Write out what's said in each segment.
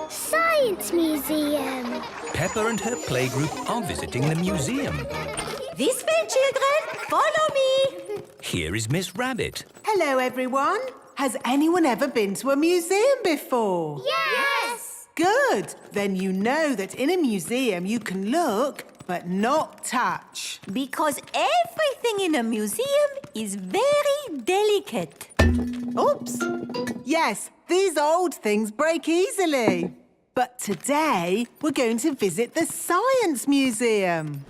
Science Museum. Peppa and her playgroup are visiting the museum. This way, children. Follow me. Here is Miss Rabbit. Hello, everyone. Has anyone ever been to a museum before? Yes! Good. Then you know that in a museum you can look but not touch. Because everything in a museum is very delicate. Oops. Yes, these old things break easily. But today we're going to visit the Science Museum.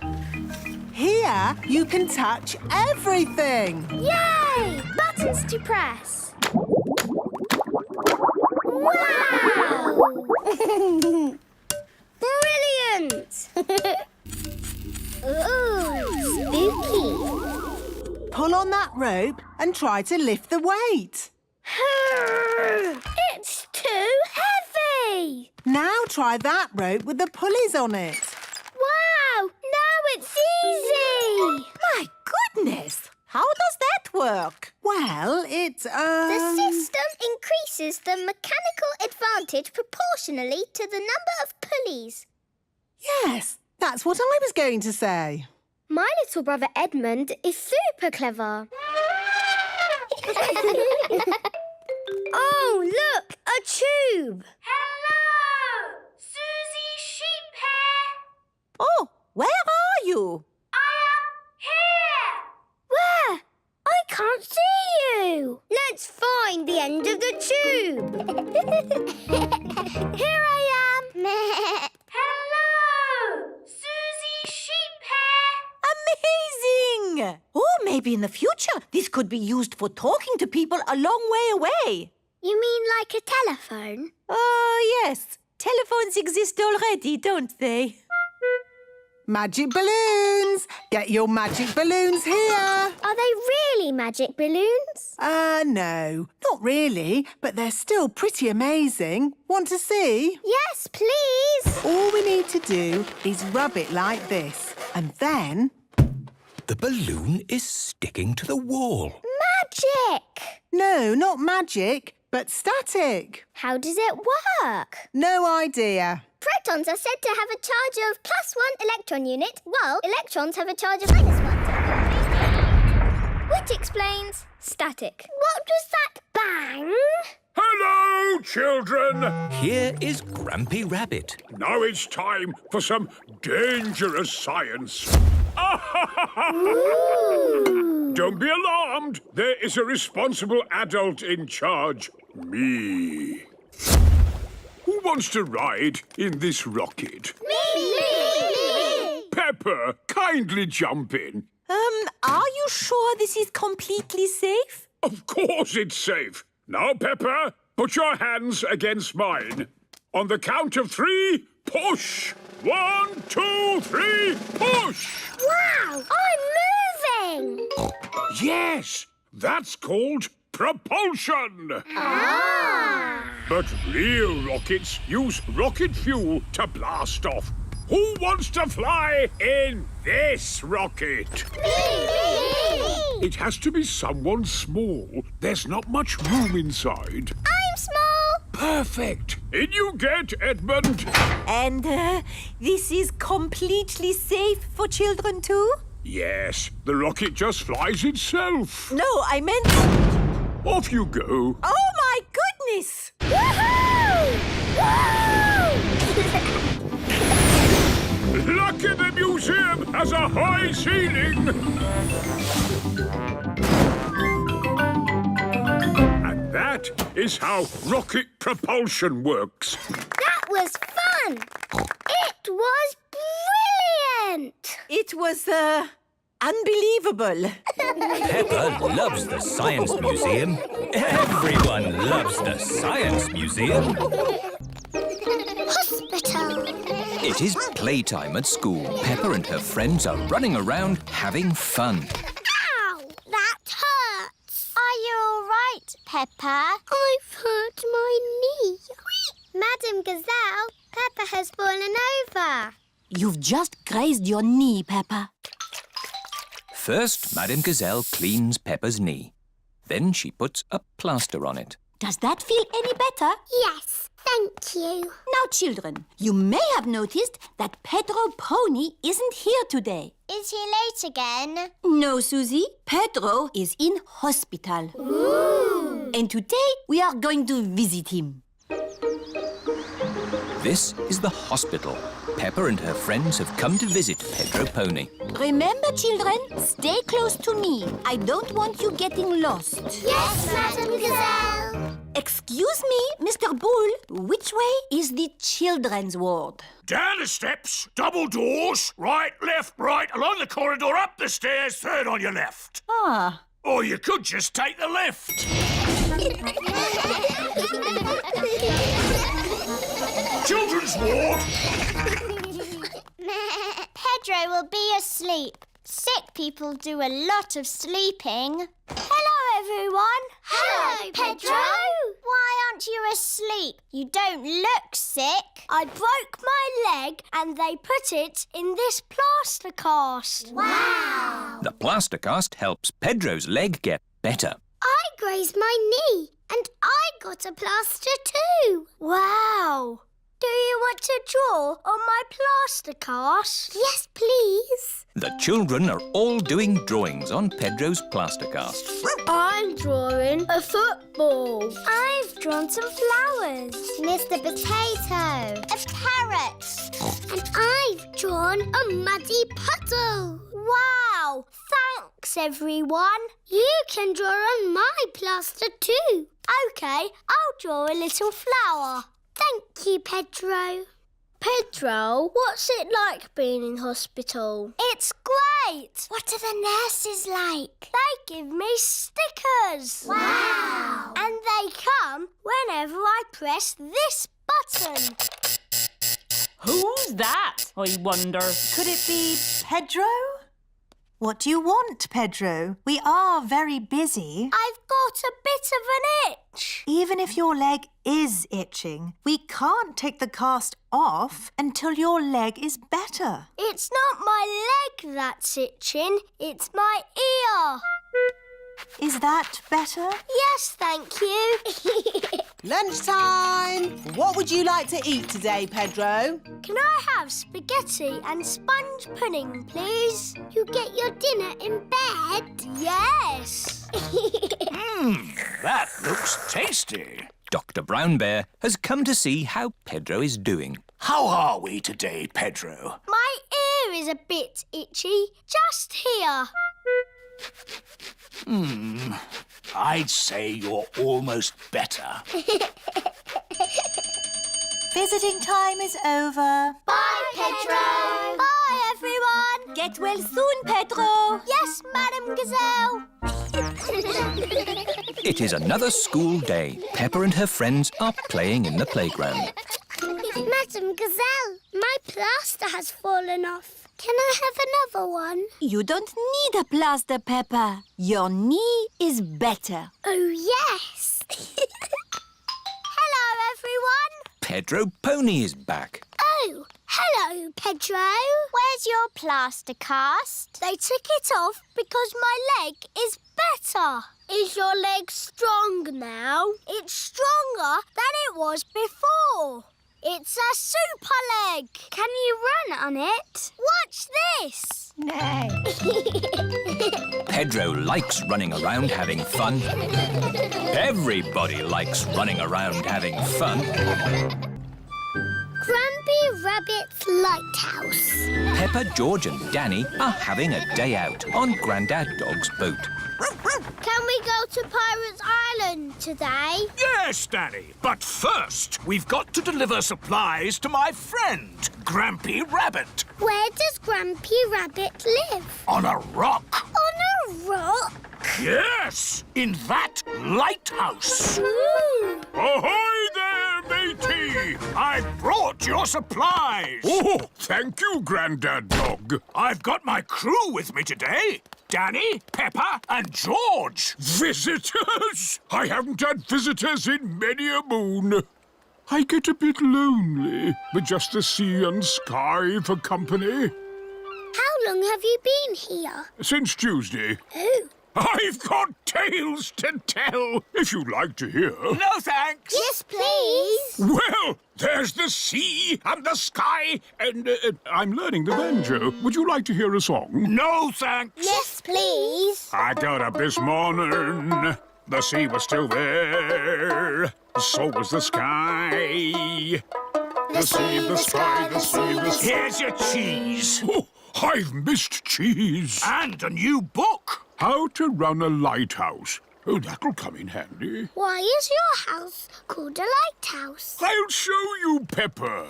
Here you can touch everything. Yay! Buttons to press. Wow! Brilliant! Ooh, spooky. Pull on that rope and try to lift the weight. It's too heavy. Now try that rope with the pulleys on it. Wow! Now it's easy. My goodness! How does that work? Well, The system increases the mechanical advantage proportionally to the number of pulleys. Yes, that's what I was going to say. My little brother Edmund is super clever. Oh, look! A tube! Hello! Susie Sheephair! Oh, where are you? I am here! Where? I can't see you! Let's find the end of the tube! Here I am! Hello! Susie Sheephair! Amazing! Oh, maybe in the future this could be used for talking to people a long way away. You mean like a telephone? Oh, yes. Telephones exist already, don't they? Magic balloons! Get your magic balloons here! Are they really magic balloons? No, not really, but they're still pretty amazing. Want to see? Yes, please! All we need to do is rub it like this, and then... The balloon is sticking to the wall. Magic! No, not magic, but static. How does it work? No idea. Protons are said to have a charge of +1 electron unit, while electrons have a charge of -1. Which explains static. What was that bang? Hello, children! Here is Grampy Rabbit. Now it's time for some dangerous science. Don't be alarmed. There is a responsible adult in charge. Me. Who wants to ride in this rocket? Me! Pepper, kindly jump in. Are you sure this is completely safe? Of course it's safe. Now, Pepper, put your hands against mine. On the count of 3, push. 1, 2, 3, push! Wow! I'm moving! Yes, that's called propulsion. Ah! But real rockets use rocket fuel to blast off. Who wants to fly in this rocket? Me! It has to be someone small. There's not much room inside. I'm small! Perfect. In you get, Edmund. And this is completely safe for children too? Yes, the rocket just flies itself. No, I meant... Off you go. Oh, my goodness! Woohoo! Lucky the museum has a high ceiling. And that is how rocket propulsion works. That was fun! It was brilliant! It was, unbelievable. Peppa loves the Science Museum. Everyone loves the Science Museum. Hospital! It is playtime at school. Peppa and her friends are running around having fun. Ow! That hurts! Are you all right, Peppa? I've hurt my knee. Madam Gazelle, Peppa has fallen over. You've just grazed your knee, Peppa. First, Madame Gazelle cleans Peppa's knee. Then she puts a plaster on it. Does that feel any better? Yes, thank you. Now, children, you may have noticed that Pedro Pony isn't here today. Is he late again? No, Susie. Pedro is in hospital. Ooh. And today we are going to visit him. This is the hospital. Peppa and her friends have come to visit Pedro Pony. Remember, children, stay close to me. I don't want you getting lost. Yes, Madam Gazelle. Excuse me, Mr. Bull, which way is the children's ward? Down the steps, double doors, right, right, along the corridor, up the stairs, third on your left. Ah. Or you could just take the lift. Children's ward. Pedro will be asleep. Sick people do a lot of sleeping. Hello, everyone. Hello, Pedro. Why aren't you asleep? You don't look sick. I broke my leg and they put it in this plaster cast. Wow. The plaster cast helps Pedro's leg get better. I grazed my knee and I got a plaster too. Wow. Do you want to draw on my plaster cast? Yes, please. The children are all doing drawings on Pedro's plaster cast. I'm drawing a football. I've drawn some flowers. Mr. Potato, a parrot. And I've drawn a muddy puddle. Wow! Thanks, everyone. You can draw on my plaster too. OK, I'll draw a little flower. Thank you, Pedro. Pedro, what's it like being in hospital? It's great! What are the nurses like? They give me stickers. Wow! And they come whenever I press this button. Who's that, I wonder? Could it be Pedro? What do you want, Pedro? We are very busy. I've got a bit of an itch. Even if your leg is itching, we can't take the cast off until your leg is better. It's not my leg that's itching, it's my ear. Is that better? Yes, thank you. Lunchtime! What would you like to eat today, Pedro? Can I have spaghetti and sponge pudding, please? You get your dinner in bed? Yes. That looks tasty. Dr. Brown Bear has come to see how Pedro is doing. How are we today, Pedro? My ear is a bit itchy, just here. I'd say you're almost better. Visiting time is over. Bye, Pedro. Bye, everyone. Get well soon, Pedro. Yes, Madam Gazelle. It is another school day. Peppa and her friends are playing in the playground. Madam Gazelle, my plaster has fallen off. Can I have another one? You don't need a plaster, Peppa. Your knee is better. Oh, yes. Hello, everyone. Pedro Pony is back. Oh, hello, Pedro. Where's your plaster cast? They took it off because my leg is better. Is your leg strong now? It's stronger than it was before. It's a super leg. Can you run on it? Watch this. No. Pedro likes running around having fun. Everybody likes running around having fun. Grampy Rabbit's lighthouse. Peppa, George and Danny are having a day out on Grandad Dog's boat. Can we go to Pirates Island today? Yes, Danny. But first, we've got to deliver supplies to my friend, Grampy Rabbit. Where does Grampy Rabbit live? On a rock. On a rock? Yes, in that lighthouse. Ooh. Ahoy there, matey! I brought your supplies. Oh, thank you, Grandad Dog. I've got my crew with me today. Danny, Peppa and George. Visitors? I haven't had visitors in many a moon. I get a bit lonely with just the sea and sky for company. How long have you been here? Since Tuesday. Oh, I've got tales to tell, if you'd like to hear. No thanks. Yes, please. Well, there's the sea and the sky, and I'm learning the banjo. Would you like to hear a song? No thanks. Yes, please. I got up this morning. The sea was still there. So was the sky. The sea, the sky, the sea, the sky. Here's your cheese. Oh, I've missed cheese. And a new book. How to run a lighthouse. Oh, that'll come in handy. Why is your house called a lighthouse? I'll show you, Peppa.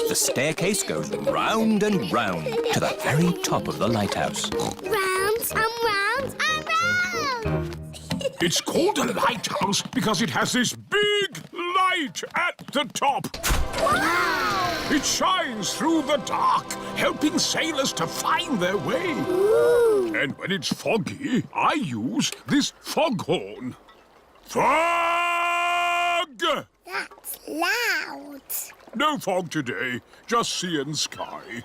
The staircase goes round and round to the very top of the lighthouse. Round and round and round. It's called a lighthouse because it has this big light at the top. Wow! It shines through the dark, helping sailors to find their way. Ooh. And when it's foggy, I use this foghorn. Fog! That's loud. No fog today, just sea and sky.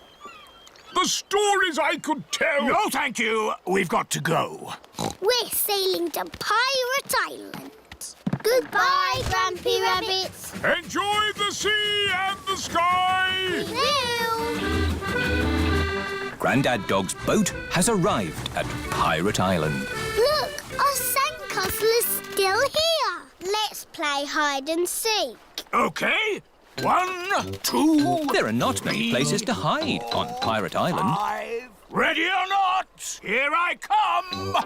The stories I could tell... No, thank you. We've got to go. We're sailing to Pirate Island. Goodbye, Grampy Rabbit. Enjoy the sea and the sky! Hello. Grandad Dog's boat has arrived at Pirate Island. Look, our sandcastle is still here. Let's play hide and seek. OK. 1, 2... There are not many places to hide on Pirate Island. 5. Ready or not, here I come!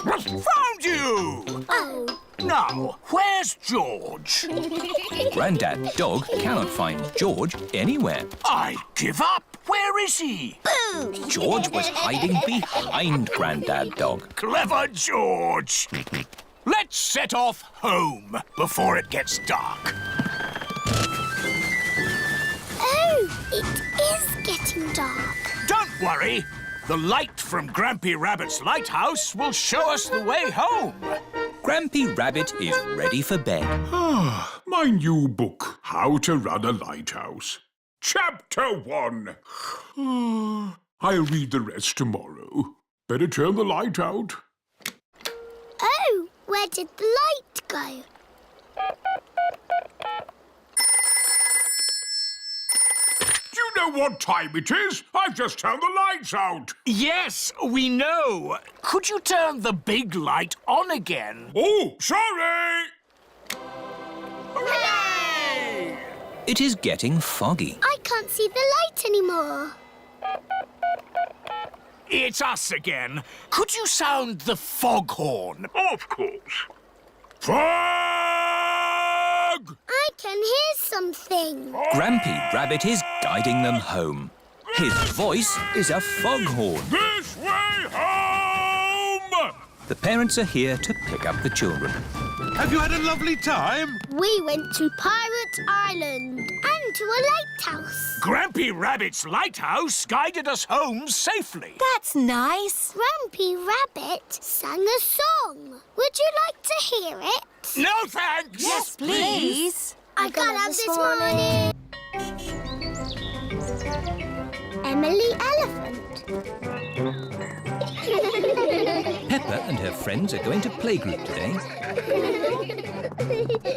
Found you! Oh. Now, where's George? Grandad Dog cannot find George anywhere. I give up. Where is he? Boo! George was hiding behind Grandad Dog. Clever George. Let's set off home before it gets dark. Oh, it is getting dark. Don't worry. The light from Grampy Rabbit's lighthouse will show us the way home. Grampy Rabbit is ready for bed. My new book, How to Run a Lighthouse. Chapter 1. I'll read the rest tomorrow. Better turn the light out. Oh, where did the light go? Do you know what time it is? I've just turned the lights out. Yes, we know. Could you turn the big light on again? Oh, sorry. Hooray! It is getting foggy. I can't see the light anymore. It's us again. Could you sound the foghorn? Of course. Fog! I can hear something. Grampy Rabbit is guiding them home. His voice is a foghorn. This way home! The parents are here to pick up the children. Have you had a lovely time? We went to Pirate Island and to a lighthouse. Grampy Rabbit's lighthouse guided us home safely. That's nice. Grampy Rabbit sang a song. Would you like to hear it? No thanks. Yes, please. I got up this morning. Emily Elephant. Peppa and her friends are going to Playgroup today.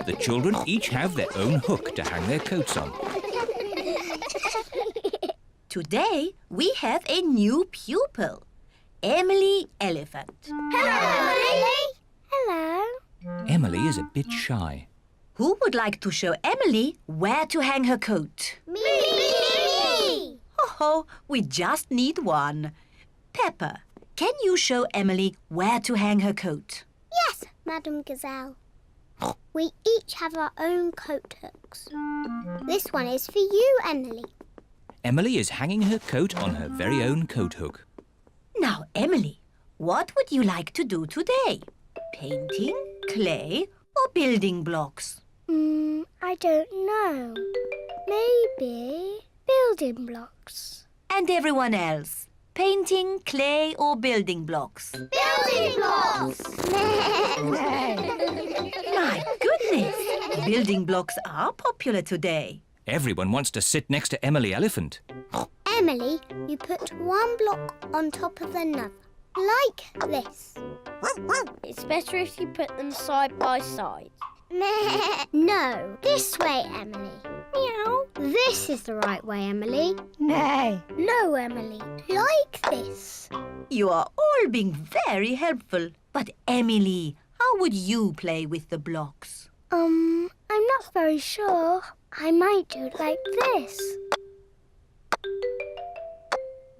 The children each have their own hook to hang their coats on. Today, we have a new pupil, Emily Elephant. Hello, Emily. Hello. Emily is a bit shy. Who would like to show Emily where to hang her coat? Me. Oh, we just need one. Peppa, can you show Emily where to hang her coat? Yes, Madam Gazelle. We each have our own coat hooks. This one is for you, Emily. Emily is hanging her coat on her very own coat hook. Now, Emily, what would you like to do today? Painting, clay, or building blocks? I don't know. Maybe building blocks. And everyone else? Painting, clay, or building blocks? Building blocks! My goodness! Building blocks are popular today. Everyone wants to sit next to Emily Elephant. Emily, you put one block on top of another, like this. It's better if you put them side by side. No, this way, Emily. Meow. This is the right way, Emily. No. No, Emily. Like this. You are all being very helpful. But Emily, how would you play with the blocks? I'm not very sure. I might do it like this.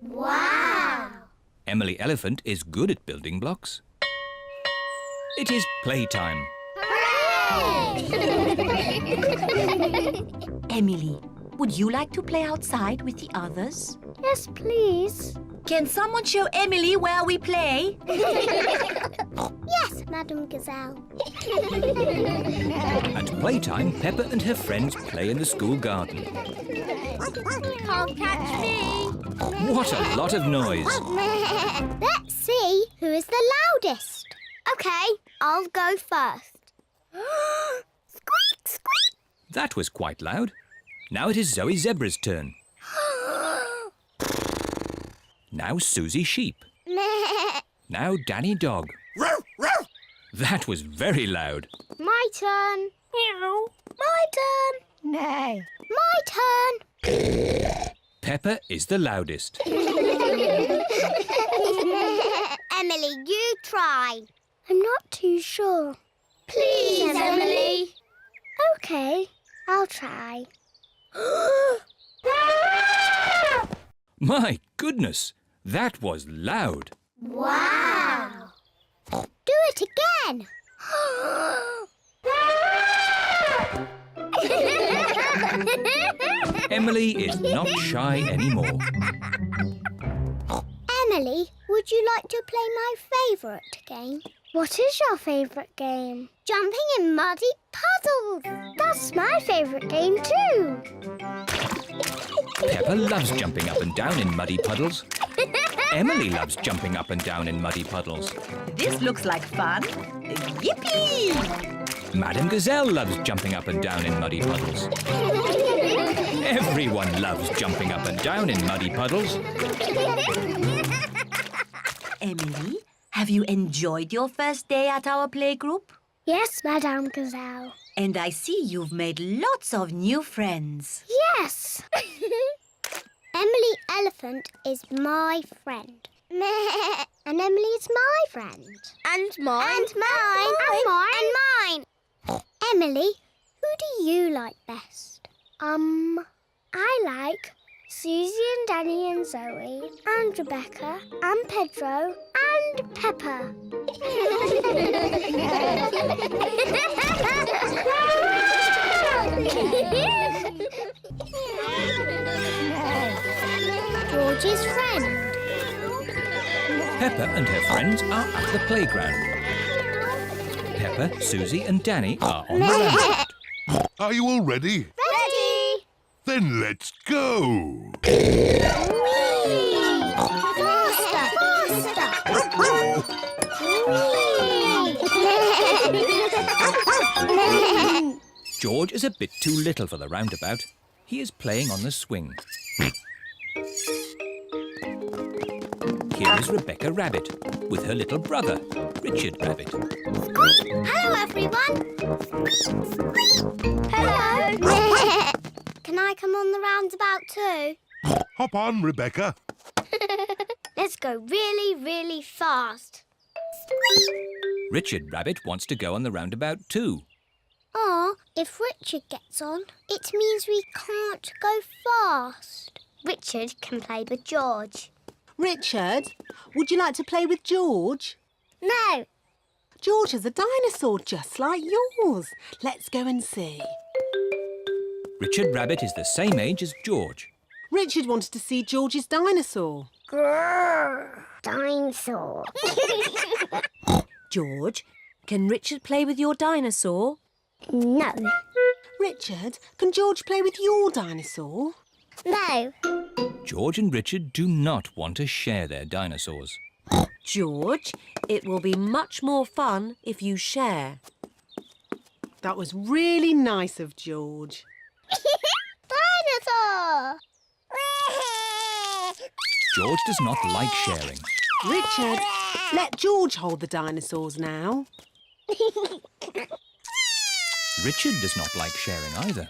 Wow! Emily Elephant is good at building blocks. It is playtime. Emily, would you like to play outside with the others? Yes, please. Can someone show Emily where we play? Yes, Madam Gazelle. At playtime, Peppa and her friends play in the school garden. Can't catch me. What a lot of noise! Let's see who is the loudest. OK, I'll go first. Squeak, squeak. That was quite loud. Now it is Zoe Zebra's turn. Now Susie Sheep. Now Danny Dog. That was very loud. My turn. Meow. My turn. No. My turn. Peppa is the loudest. Emily, you try. I'm not too sure. Please, Emily. OK, I'll try. My goodness, that was loud. Wow. Do it again. Emily is not shy anymore. Emily, would you like to play my favourite game? What is your favourite game? Jumping in muddy puddles. That's my favourite game too. Peppa loves jumping up and down in muddy puddles. Emily loves jumping up and down in muddy puddles. This looks like fun. Yippee! Madam Gazelle loves jumping up and down in muddy puddles. Everyone loves jumping up and down in muddy puddles. Emily, have you enjoyed your first day at our playgroup? Yes, Madame Gazelle. And I see you've made lots of new friends. Yes. Emily Elephant is my friend. And Emily is my friend. And mine. And mine. And mine. And mine. Emily, who do you like best? I like Susie and Danny and Zoe and Rebecca and Pedro and Peppa. George's friend. Peppa and her friends are at the playground. Peppa, Susie and Danny are on the rampart. Are you all ready? Ready! Then let's go. Faster! Faster! George is a bit too little for the roundabout. He is playing on the swing. Here is Rebecca Rabbit with her little brother, Richard Rabbit. Hello, everyone. Hello! Can I come on the roundabout too? Hop on, Rebecca. Let's go really, really fast. Richard Rabbit wants to go on the roundabout too. Oh, if Richard gets on, it means we can't go fast. Richard can play with George. Richard, would you like to play with George? No. George is a dinosaur just like yours. Let's go and see. Richard Rabbit is the same age as George. Richard wanted to see George's dinosaur. Grrr, dinosaur. George, can Richard play with your dinosaur? No. Richard, can George play with your dinosaur? No. George and Richard do not want to share their dinosaurs. George, it will be much more fun if you share. That was really nice of George. Dinosaur! George does not like sharing. Richard, let George hold the dinosaurs now. Richard does not like sharing either.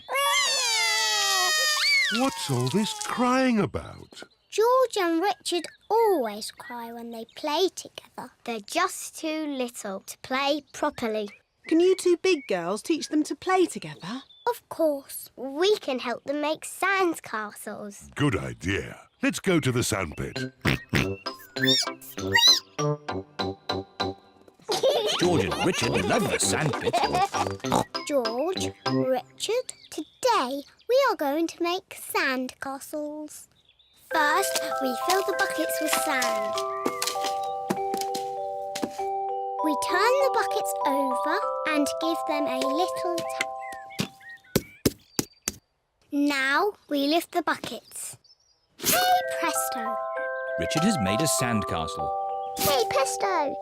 What's all this crying about? George and Richard always cry when they play together. They're just too little to play properly. Can you two big girls teach them to play together? Of course. We can help them make sand castles. Good idea. Let's go to the sandpit. George and Richard love the sandpit. George, Richard, today we are going to make sand castles. First, we fill the buckets with sand. We turn the buckets over and give them a little tap. Now we lift the buckets. Hey, presto! Richard has made a sandcastle. Hey, presto!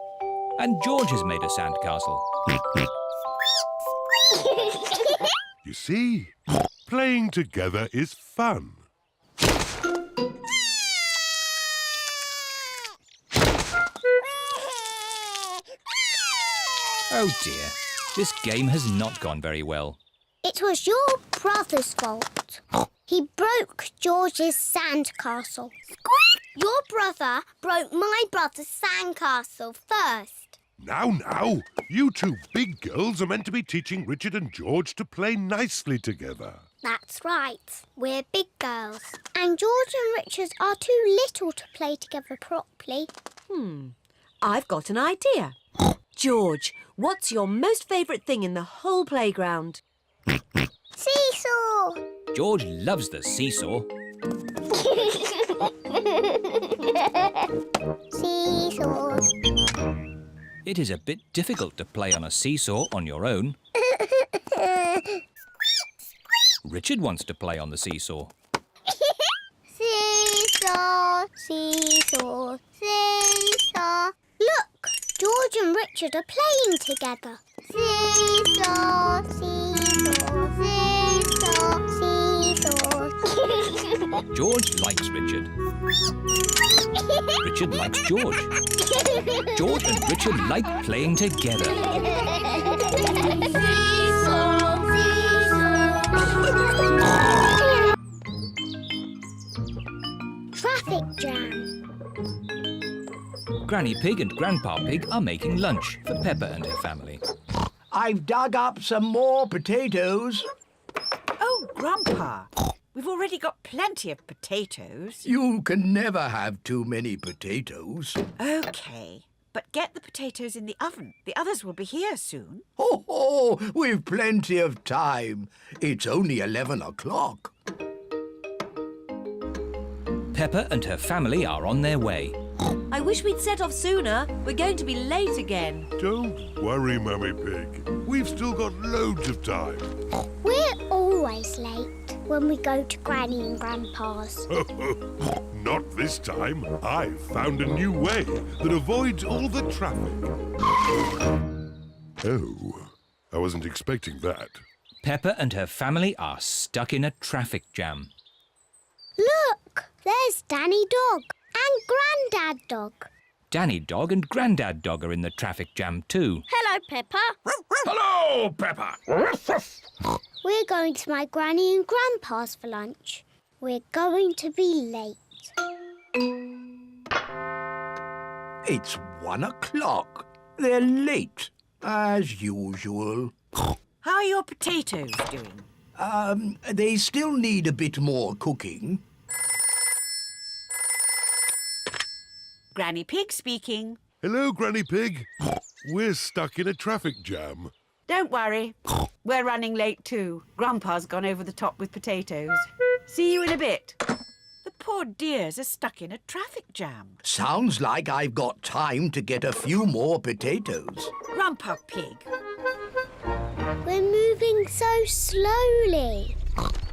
And George has made a sandcastle. You see, playing together is fun. Oh dear, this game has not gone very well. It was your brother's fault. He broke George's sandcastle. Squeak! Your brother broke my brother's sandcastle first. Now, you two big girls are meant to be teaching Richard and George to play nicely together. That's right. We're big girls. And George and Richard are too little to play together properly. I've got an idea. George, what's your most favourite thing in the whole playground? Seesaw! George loves the seesaw. Seesaws. It is a bit difficult to play on a seesaw on your own. Richard wants to play on the seesaw. Seesaw, seesaw, seesaw. Look, George and Richard are playing together. Seesaw, seesaw, seesaw, seesaw. George likes Richard. Richard likes George. George and Richard like playing together. Traffic jam. Granny Pig and Grandpa Pig are making lunch for Peppa and her family. I've dug up some more potatoes. Oh, Grandpa, we've already got plenty of potatoes. You can never have too many potatoes. OK, but get the potatoes in the oven. The others will be here soon. Oh, we've plenty of time. It's only 11 o'clock. Peppa and her family are on their way. I wish we'd set off sooner. We're going to be late again. Don't worry, Mummy Pig. We've still got loads of time. We're always late when we go to Granny and Grandpa's. Not this time. I've found a new way that avoids all the traffic. Oh, I wasn't expecting that. Peppa and her family are stuck in a traffic jam. Look, there's Danny Dog and Grandad Dog. Danny Dog and Grandad Dog are in the traffic jam too. Hello, Peppa. Hello, Peppa. We're going to my Granny and Grandpa's for lunch. We're going to be late. It's 1 o'clock. They're late, as usual. How are your potatoes doing? They still need a bit more cooking. Granny Pig speaking. Hello, Granny Pig. We're stuck in a traffic jam. Don't worry. We're running late too. Grandpa's gone over the top with potatoes. See you in a bit. The poor dears are stuck in a traffic jam. Sounds like I've got time to get a few more potatoes. Grandpa Pig. We're moving so slowly.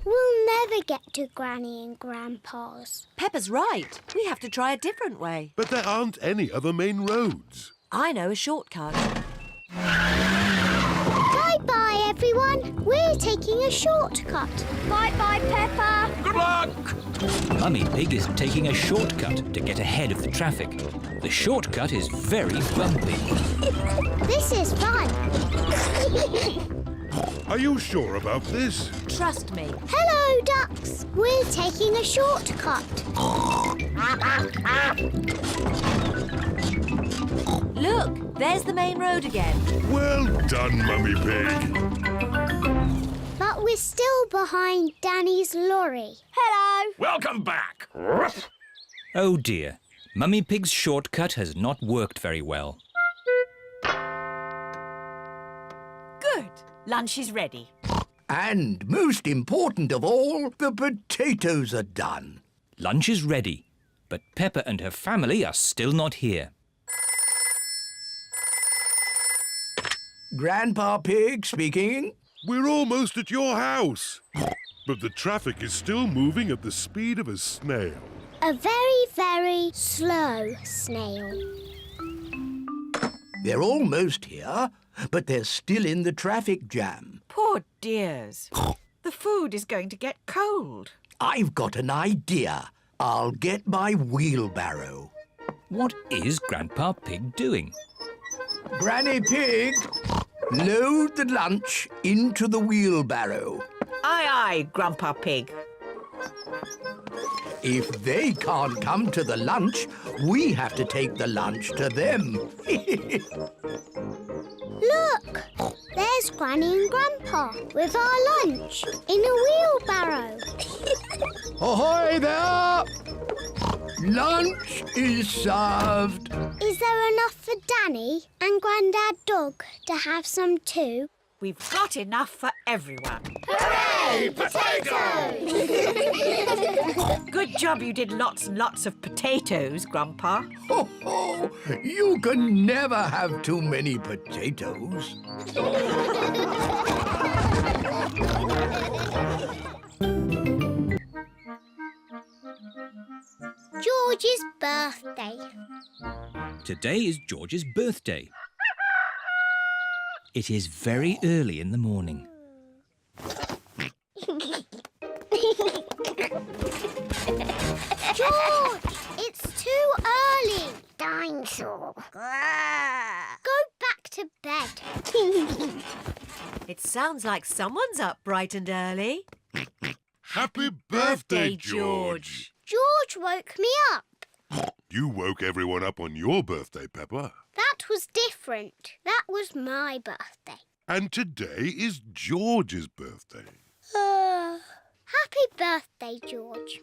We'll never get to Granny and Grandpa's. Peppa's right. We have to try a different way. But there aren't any other main roads. I know a shortcut. Bye-bye, everyone. We're taking a shortcut. Bye-bye, Peppa. Good luck. Mummy Pig is taking a shortcut to get ahead of the traffic. The shortcut is very bumpy. This is fun. Are you sure about this? Trust me. Hello, ducks. We're taking a shortcut. Look, there's the main road again. Well done, Mummy Pig. But we're still behind Danny's lorry. Hello. Welcome back. Oh dear, Mummy Pig's shortcut has not worked very well. Good. Lunch is ready. And most important of all, the potatoes are done. Lunch is ready, but Peppa and her family are still not here. Grandpa Pig speaking. We're almost at your house. But the traffic is still moving at the speed of a snail. A very, very slow snail. They're almost here, but they're still in the traffic jam. Poor dears. The food is going to get cold. I've got an idea. I'll get my wheelbarrow. What is Grandpa Pig doing? Granny Pig, load the lunch into the wheelbarrow. Aye, aye, Grandpa Pig. If they can't come to the lunch, we have to take the lunch to them. Look, there's Granny and Grandpa with our lunch in a wheelbarrow. Ahoy there! Lunch is served. Is there enough for Danny and Grandad Dog to have some too? We've got enough for everyone. Hooray! Potatoes! Good job you did lots and lots of potatoes, Grandpa. Ho, ho! You can never have too many potatoes. George's birthday. Today is George's birthday. It is very early in the morning. George, it's too early. Dinosaur. Go back to bed. It sounds like someone's up bright and early. Happy birthday, George. George woke me up. You woke everyone up on your birthday, Peppa. That was different. That was my birthday. And today is George's birthday. Happy birthday, George.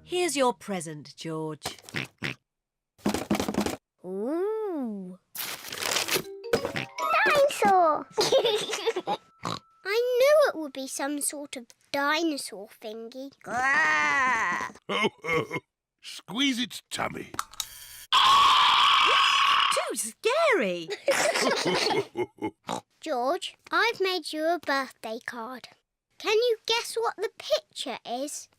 Here's your present, George. Ooh. Dinosaur! I knew it would be some sort of dinosaur thingy. Ho, ho. Squeeze its tummy. Too scary! George, I've made you a birthday card. Can you guess what the picture is?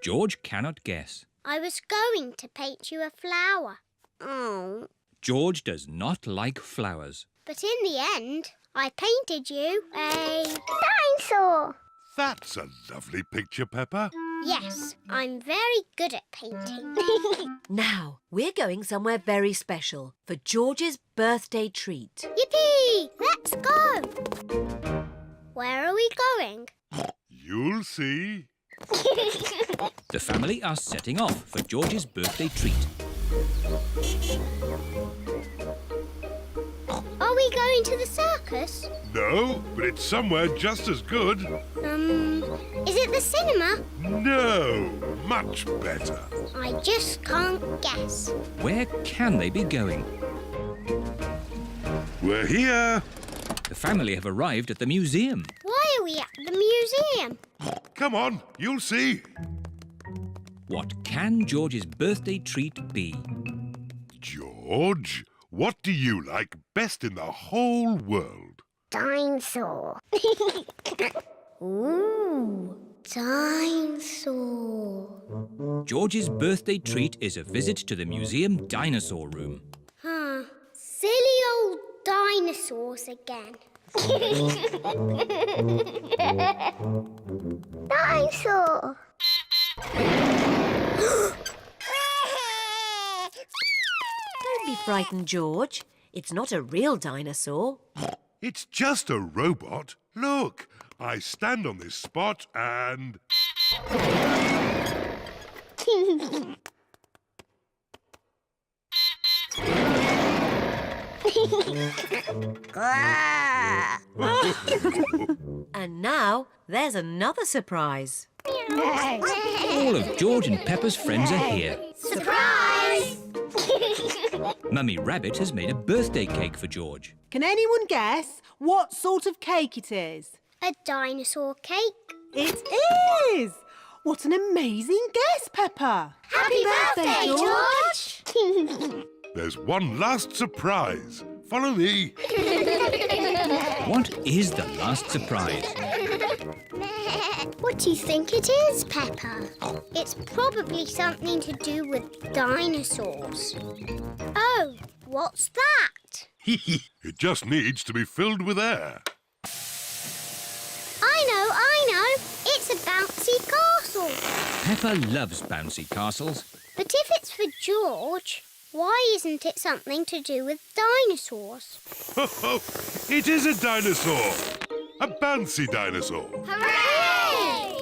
George cannot guess. I was going to paint you a flower. Oh. George does not like flowers. But in the end, I painted you a dinosaur. That's a lovely picture, Peppa. Yes, I'm very good at painting. Now, we're going somewhere very special for George's birthday treat. Yippee! Let's go! Where are we going? You'll see. The family are setting off for George's birthday treat. Are we going to the circus? No, but it's somewhere just as good. Is it the cinema? No, much better. I just can't guess. Where can they be going? We're here. The family have arrived at the museum. Why are we at the museum? Come on, you'll see. What can George's birthday treat be? George, what do you like best in the whole world? Dinosaur. Ooh, dinosaur. George's birthday treat is a visit to the museum dinosaur room. Silly old dinosaurs again. Dinosaur. Don't be frightened, George. It's not a real dinosaur. It's just a robot. Look, I stand on this spot and... And now there's another surprise. All of George and Peppa's friends are here. Surprise! Mummy Rabbit has made a birthday cake for George. Can anyone guess what sort of cake it is? A dinosaur cake. It is! What an amazing guess, Peppa! Happy birthday, George! There's one last surprise. Follow me. What is the last surprise? What do you think it is, Peppa? It's probably something to do with dinosaurs. Oh, what's that? It just needs to be filled with air. I know. It's a bouncy castle. Peppa loves bouncy castles. But if it's for George, why isn't it something to do with dinosaurs? It is a dinosaur. A bouncy dinosaur. Hooray!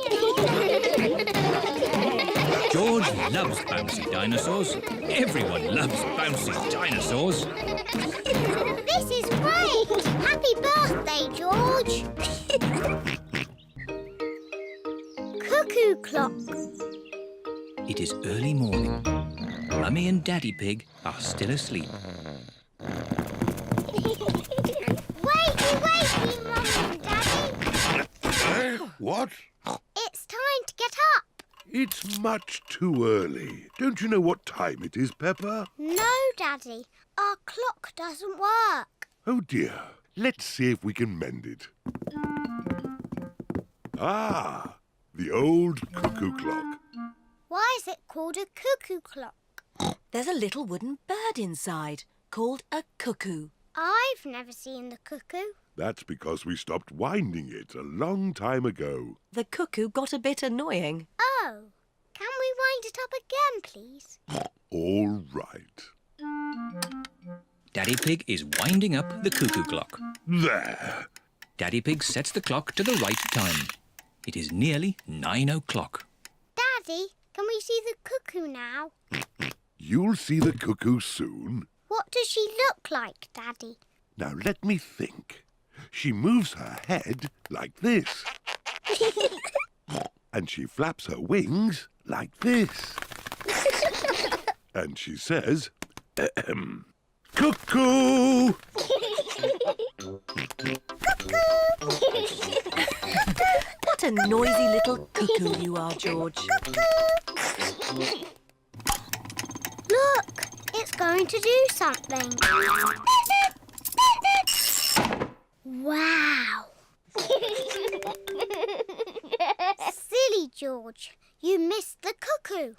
George loves bouncy dinosaurs. Everyone loves bouncy dinosaurs. This is great! Happy birthday, George! Cuckoo clock. It is early morning. Mummy and Daddy Pig are still asleep. Wakey, Mummy and Daddy. What? It's time to get up. It's much too early. Don't you know what time it is, Peppa? No, Daddy. Our clock doesn't work. Oh, dear. Let's see if we can mend it. Ah, the old cuckoo clock. Why is it called a cuckoo clock? There's a little wooden bird inside called a cuckoo. I've never seen the cuckoo. That's because we stopped winding it a long time ago. The cuckoo got a bit annoying. Oh, can we wind it up again, please? All right. Daddy Pig is winding up the cuckoo clock. There. Daddy Pig sets the clock to the right time. It is nearly 9 o'clock. Daddy, can we see the cuckoo now? You'll see the cuckoo soon. What does she look like, Daddy? Now let me think. She moves her head like this. And she flaps her wings like this. And she says, cuckoo! What a noisy little cuckoo you are, George. Look, it's going to do something. Wow. Silly George, you missed the cuckoo.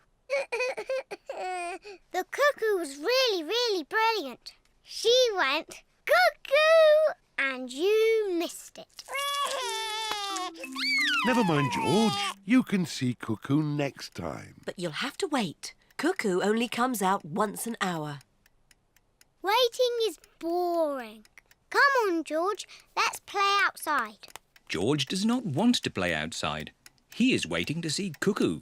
The cuckoo was really, really brilliant. She went cuckoo and you missed it. Never mind, George. You can see cuckoo next time. But you'll have to wait. Cuckoo only comes out once an hour. Waiting is boring. Come on, George, let's play outside. George does not want to play outside. He is waiting to see Cuckoo.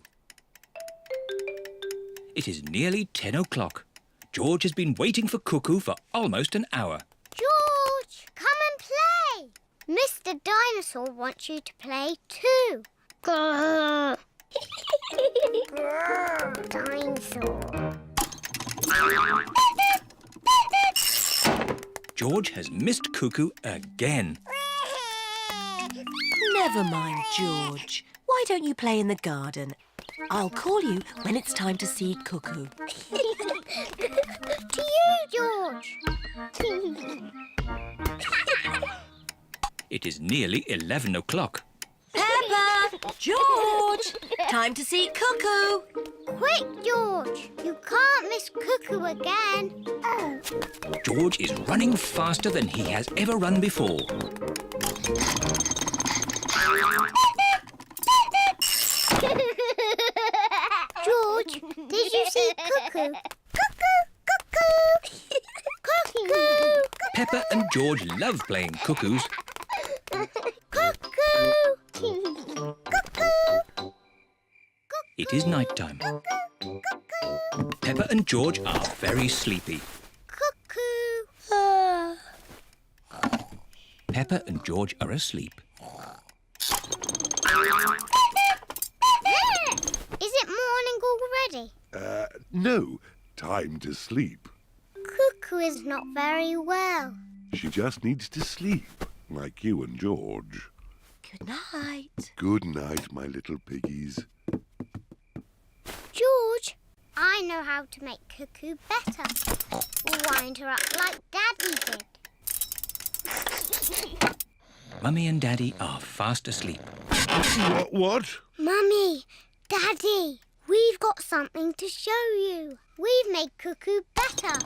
It is nearly 10 o'clock. George has been waiting for Cuckoo for almost an hour. George, come and play. Mr. Dinosaur wants you to play too. Grrr. Grrr, dinosaur. George has missed Cuckoo again. Never mind, George. Why don't you play in the garden? I'll call you when it's time to see Cuckoo. To you, George. It is nearly 11 o'clock. Peppa! George! Time to see Cuckoo! Quick, George. You can't miss Cuckoo again. George is running faster than he has ever run before. George, did you see Cuckoo? Cuckoo, cuckoo. Cuckoo. Peppa and George love playing cuckoos. Cuckoo. Cuckoo. It is night time. Peppa and George are very sleepy. Cuckoo. Peppa and George are asleep. Is it morning already? No. Time to sleep. Cuckoo is not very well. She just needs to sleep, like you and George. Good night. Good night, my little piggies. George, I know how to make Cuckoo better. Wind her up like Daddy did. Mummy and Daddy are fast asleep. What? Mummy, Daddy, we've got something to show you. We've made Cuckoo better.